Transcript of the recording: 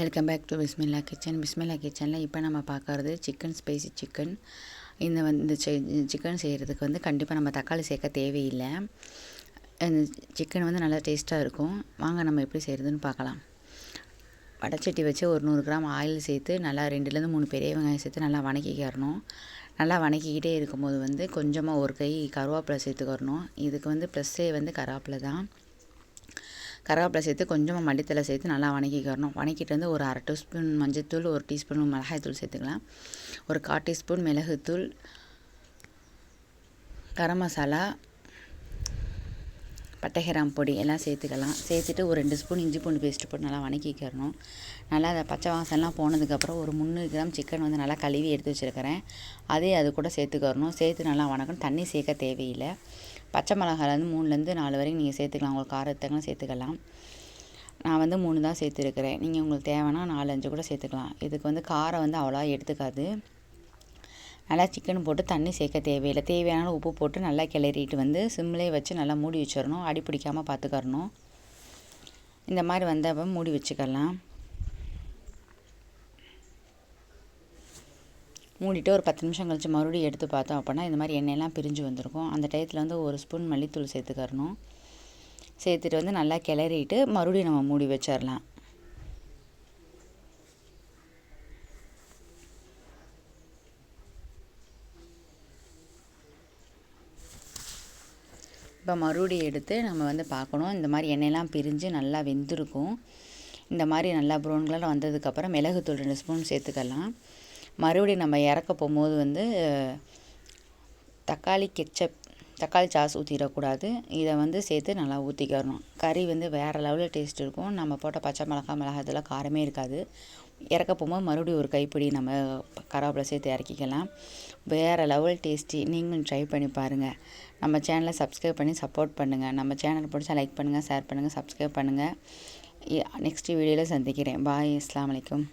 Welcome back to Bismillah kitchen. Bismillah கிச்சனில் இப்போ நம்ம பார்க்குறது சிக்கன் ஸ்பைசி சிக்கன். இந்த சிக்கன் செய்கிறதுக்கு கண்டிப்பாக நம்ம தக்காளி சேர்க்க தேவையில்லை. இந்த சிக்கன் நல்லா டேஸ்ட்டாக இருக்கும். வாங்க நம்ம எப்படி செய்கிறதுன்னு பார்க்கலாம். வடைச்சட்டி வச்சு ஒரு 100 கிராம் ஆயில் சேர்த்து நல்லா 2லேருந்து 3 பெரிய வெங்காயம் சேர்த்து நல்லா வணக்கிக்கிறணும். நல்லா வணக்கிக்கிட்டே இருக்கும்போது கொஞ்சமாக ஒரு கை கருவேப்பிலை சேர்த்துக்கிறணும். இதுக்கு ப்ளஸ்ஸே கருவேப்பிலை தான். கருவேப்பிலை சேர்த்து கொஞ்சமாக மல்லித்தலை சேர்த்து நல்லா வணக்கிக்கிறணும். வணக்கிட்டு ஒரு 1/2 டீஸ்பூன் மஞ்சள்தூள், 1 டீஸ்பூன் மிளகாய்த்தூள் சேர்த்துக்கலாம். ஒரு 1/4 டீஸ்பூன் மிளகுத்தூள், கரம் மசாலா, பட்டை கிராம்பு பொடி எல்லாம் சேர்த்துக்கலாம். சேர்த்துட்டு ஒரு 2 ஸ்பூன் இஞ்சி பூண்டு பேஸ்ட்டு போட்டு நல்லா வணக்கிக்கிறணும். நல்லா அதை பச்சை வாசனைலாம் போனதுக்கப்புறம் ஒரு 300 கிராம் சிக்கன் நல்லா கழுவி எடுத்து வச்சுருக்கிறேன். அது கூட சேர்த்துக்கிறணும். சேர்த்து நல்லா வணக்கணும். தண்ணி சேர்க்க தேவையில்லை. பச்சை மிளகாய் 3லேருந்து 4 வரைக்கும் நீங்கள் சேர்த்துக்கலாம். உங்களுக்கு காரத்துக்கு சேர்த்துக்கலாம். நான் 3 தான் சேர்த்துருக்கிறேன். நீங்கள் உங்களுக்கு தேவைன்னா 4-5 கூட சேர்த்துக்கலாம். இதுக்கு காரம் அவ்வளோவா எடுத்துக்காது. நல்லா சிக்கன் போட்டு தண்ணி சேர்க்க தேவையில்லை. தேவையான உப்பு போட்டு நல்லா கிளறிட்டு சிம்லேயே வச்சு நல்லா மூடி வச்சிடணும். அடி பிடிக்காமல் பார்த்துக்கறணும். இந்த மாதிரி வந்தப்போ மூடி வச்சுக்கலாம். மூடிட்டு ஒரு 10 நிமிஷம் கழித்து மறுபடியும் எடுத்து பார்த்தோம் அப்படின்னா இந்த மாதிரி எண்ணெயெல்லாம் பிரிஞ்சு வந்திருக்கும். அந்த டயத்தில் 1 ஸ்பூன் மல்லித்தூள் சேர்த்துக்கறணும். சேர்த்துட்டு நல்லா கிளறிட்டு மறுபடியும் நம்ம மூடி வச்சிடலாம். இப்போ மறுபடியும் எடுத்து நம்ம பார்க்கணும். இந்த மாதிரி எண்ணெயெல்லாம் பிரிஞ்சு நல்லா வெந்திருக்கும். இந்த மாதிரி நல்லா ப்ரௌன் கலர் வந்ததுக்கப்புறம் மிளகுத்தூள் 2 ஸ்பூன் சேர்த்துக்கலாம். மறுபடியும் நம்ம இறக்க போகும்போது தக்காளி சாஸ் ஊற்றிடக்கூடாது. இதை சேர்த்து நல்லா ஊற்றிக்கிறணும். கறி வேறு லெவலில் டேஸ்ட் இருக்கும். நம்ம போட்ட பச்சை மிளகாய் இதெல்லாம் காரமே இருக்காது. இறக்க போகும்போது மறுபடியும் ஒரு கைப்பிடி நம்ம கருவேப்பிலை சேர்த்து இறக்கிக்கலாம். வேறு லெவல் டேஸ்டி. நீங்களும் ட்ரை பண்ணி பாருங்கள். நம்ம சேனலை சப்ஸ்கிரைப் பண்ணி சப்போர்ட் பண்ணுங்கள். நம்ம சேனல் பிடிச்சா லைக் பண்ணுங்கள், ஷேர் பண்ணுங்கள், சப்ஸ்கிரைப் பண்ணுங்கள். நெக்ஸ்ட் வீடியோவில் சந்திக்கிறேன். பாய். அஸ்ஸலாமு அலைக்கும்.